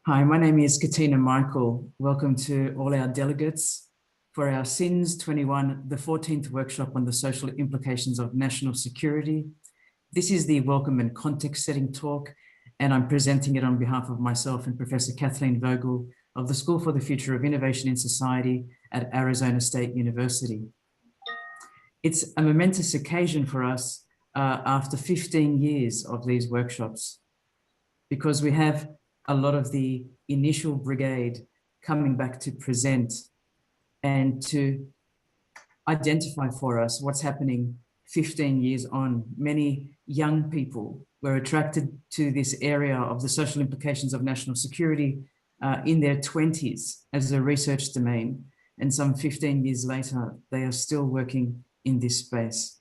Hi, my name is Katina Michael. Welcome to all our delegates for our SINS21, the 14th workshop on the social implications of national security. This is the welcome and context setting talk, and I'm presenting it on behalf of myself and Professor Kathleen Vogel of the School for the Future of Innovation in Society at Arizona State University. It's a momentous occasion for us after 15 years of these workshops, because we have a lot of the initial brigade coming back to present and to identify for us what's happening 15 years on. Many young people were attracted to this area of the social implications of national security in their 20s as a research domain. And some 15 years later, they are still working in this space.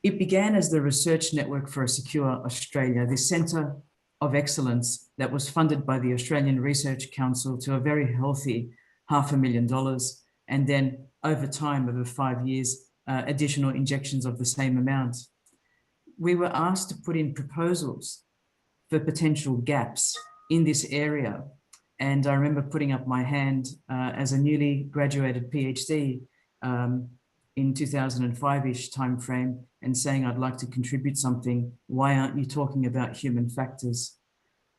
It began as the Research Network for a Secure Australia, this centre of excellence that was funded by the Australian Research Council to a very healthy $500,000. And then over time, over 5 years, additional injections of the same amount. We were asked to put in proposals for potential gaps in this area. And I remember putting up my hand as a newly graduated PhD in 2005-ish timeframe and saying, I'd like to contribute something. Why aren't you talking about human factors?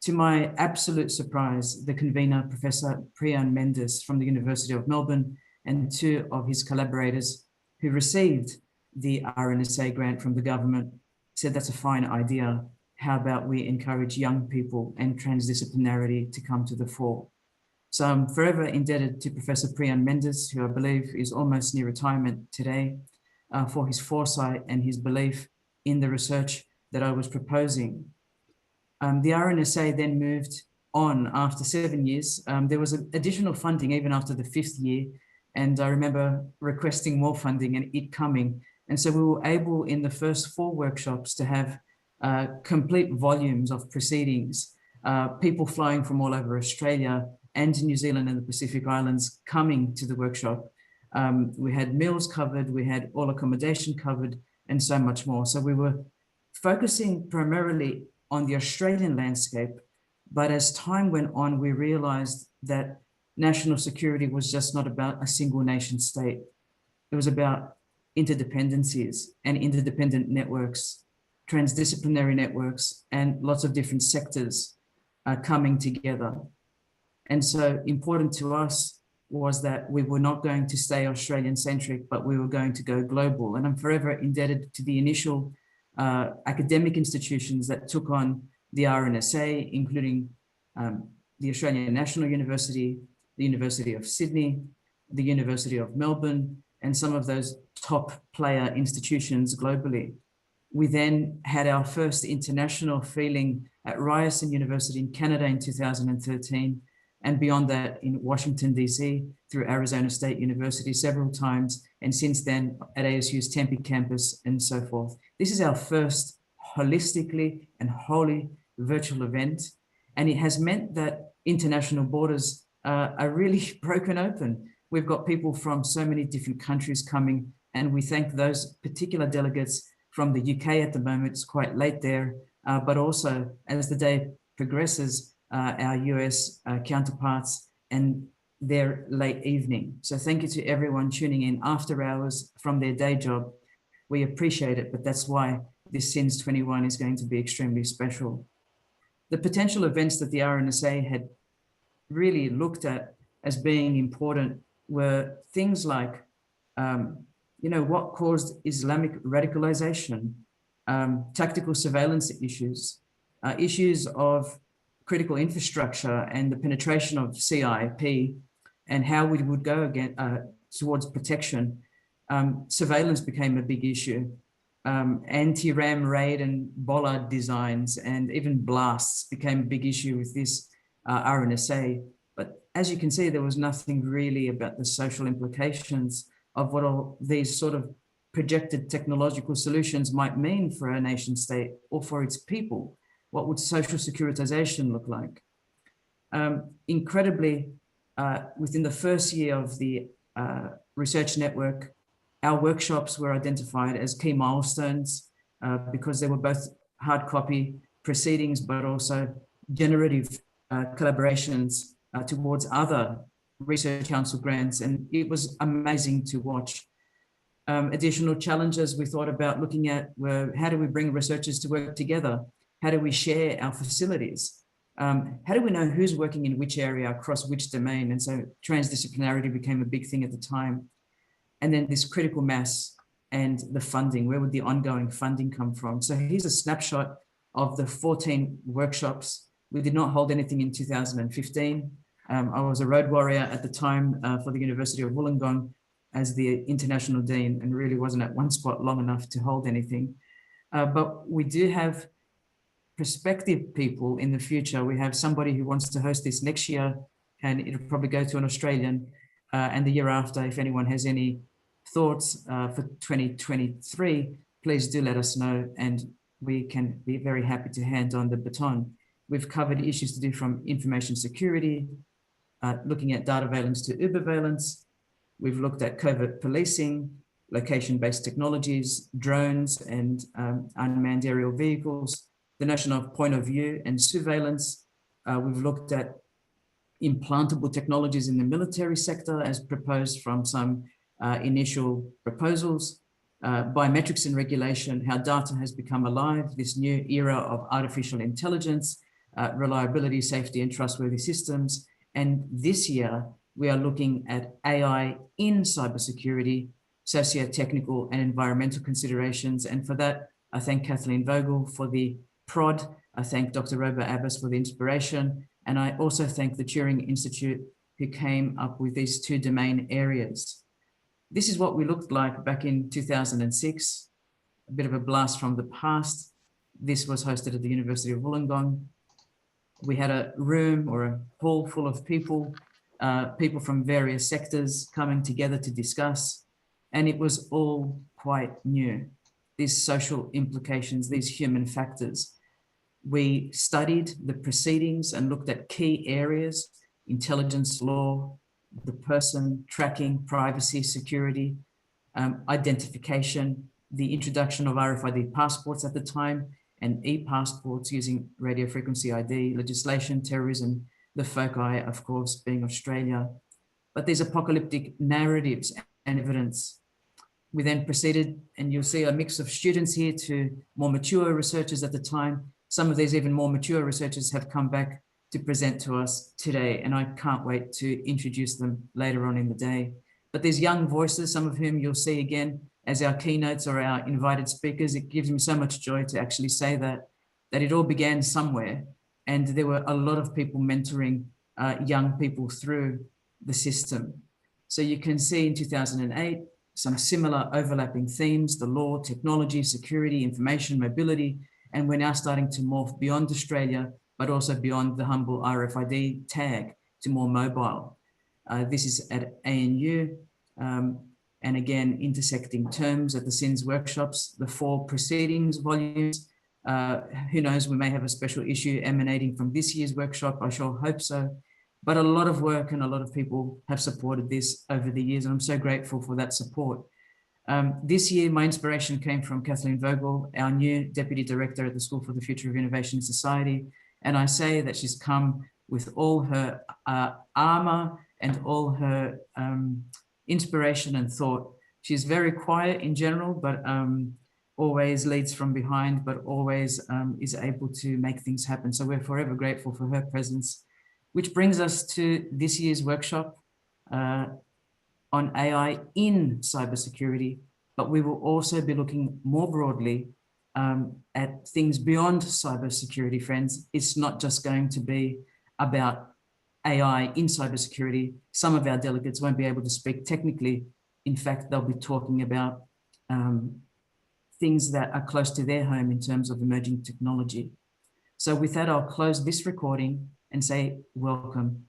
To my absolute surprise, the convener, Professor Priyan Mendes from the University of Melbourne, and two of his collaborators who received the RNSA grant from the government said, that's a fine idea. How about we encourage young people and transdisciplinarity to come to the fore? So I'm forever indebted to Professor Priyan Mendes, who I believe is almost near retirement today, for his foresight and his belief in the research that I was proposing. The RNSA then moved on after 7 years. There was additional funding even after the 5th year, and I remember requesting more funding and it coming. And so we were able in the first 4 workshops to have complete volumes of proceedings, people flying from all over Australia and New Zealand and the Pacific Islands coming to the workshop. We had meals covered, we had all accommodation covered, and so much more. So we were focusing primarily on the Australian landscape, but as time went on, we realized that national security was just not about a single nation state. It was about interdependencies and interdependent networks, transdisciplinary networks, and lots of different sectors coming together. And so important to us was that we were not going to stay Australian-centric, but we were going to go global. And I'm forever indebted to the initial academic institutions that took on the RNSA, including the Australian National University, the University of Sydney, the University of Melbourne, and some of those top player institutions globally. We then had our first international feeling at Ryerson University in Canada in 2013, and beyond that in Washington, DC, through Arizona State University several times, and since then at ASU's Tempe campus and so forth. This is our first holistically and wholly virtual event, and it has meant that international borders are really broken open. We've got people from so many different countries coming, and we thank those particular delegates from the UK at the moment. It's quite late there, but also as the day progresses, our US counterparts and their late evening. So thank you to everyone tuning in after hours from their day job. We appreciate it, but that's why this SINS21 is going to be extremely special. The potential events that the RNSA had really looked at as being important were things like, what caused Islamic radicalization, tactical surveillance issues, issues of critical infrastructure and the penetration of CIP and how we would go again towards protection. Surveillance became a big issue. Anti-ram raid and bollard designs and even blasts became a big issue with this RNSA. But as you can see, there was nothing really about the social implications of what all these sort of projected technological solutions might mean for a nation state or for its people. What would social securitization look like? Incredibly, within the first year of the research network, our workshops were identified as key milestones because they were both hard copy proceedings, but also generative collaborations towards other research council grants. And it was amazing to watch. Additional challenges we thought about looking at were, how do we bring researchers to work together? How do we share our facilities? How do we know who's working in which area across which domain? And so transdisciplinarity became a big thing at the time. And then this critical mass and the funding, where would the ongoing funding come from? So here's a snapshot of the 14 workshops. We did not hold anything in 2015. I was a road warrior at the time for the University of Wollongong as the international dean, and really wasn't at one spot long enough to hold anything. But we do have prospective people in the future. We have somebody who wants to host this next year, and it'll probably go to an Australian, and the year after. If anyone has any thoughts for 2023, please do let us know, and we can be very happy to hand on the baton. We've covered issues to do from information security, looking at data valence to Uber valence. We've looked at covert policing, location-based technologies, drones and unmanned aerial vehicles, the notion of point of view and surveillance. We've looked at implantable technologies in the military sector as proposed from some initial proposals, biometrics and regulation, how data has become alive, this new era of artificial intelligence, reliability, safety and trustworthy systems. And this year, we are looking at AI in cybersecurity, socio-technical and environmental considerations. And for that, I thank Kathleen Vogel for the prod. I thank Dr. Roba Abbas for the inspiration. And I also thank the Turing Institute who came up with these two domain areas. This is what we looked like back in 2006, a bit of a blast from the past. This was hosted at the University of Wollongong. We had a room or a hall full of people, people from various sectors coming together to discuss, and it was all quite new. These social implications, these human factors. We studied the proceedings and looked at key areas, intelligence law, the person, tracking, privacy, security, identification, the introduction of RFID passports at the time, and e-passports using radio frequency ID, legislation, terrorism, the foci, of course, being Australia. But these apocalyptic narratives and evidence. We then proceeded, and you'll see a mix of students here to more mature researchers at the time. Some of these even more mature researchers have come back to present to us today, and I can't wait to introduce them later on in the day. But these young voices, some of whom you'll see again as our keynotes or our invited speakers, it gives me so much joy to actually say that it all began somewhere. And there were a lot of people mentoring young people through the system. So you can see in 2008, some similar overlapping themes, the law, technology, security, information, mobility, and we're now starting to morph beyond Australia, but also beyond the humble RFID tag to more mobile. This is at ANU, and again, intersecting terms at the SINS workshops, the 4 proceedings volumes. Who knows, we may have a special issue emanating from this year's workshop, I sure hope so. But a lot of work and a lot of people have supported this over the years, and I'm so grateful for that support. This year, my inspiration came from Kathleen Vogel, our new Deputy Director at the School for the Future of Innovation and Society. And I say that she's come with all her armor and all her inspiration and thought. She's very quiet in general, but always leads from behind, but always is able to make things happen. So we're forever grateful for her presence, which brings us to this year's workshop on AI in cybersecurity, but we will also be looking more broadly at things beyond cybersecurity, friends. It's not just going to be about AI in cybersecurity. Some of our delegates won't be able to speak technically. In fact, they'll be talking about things that are close to their home in terms of emerging technology. So with that, I'll close this recording and say welcome.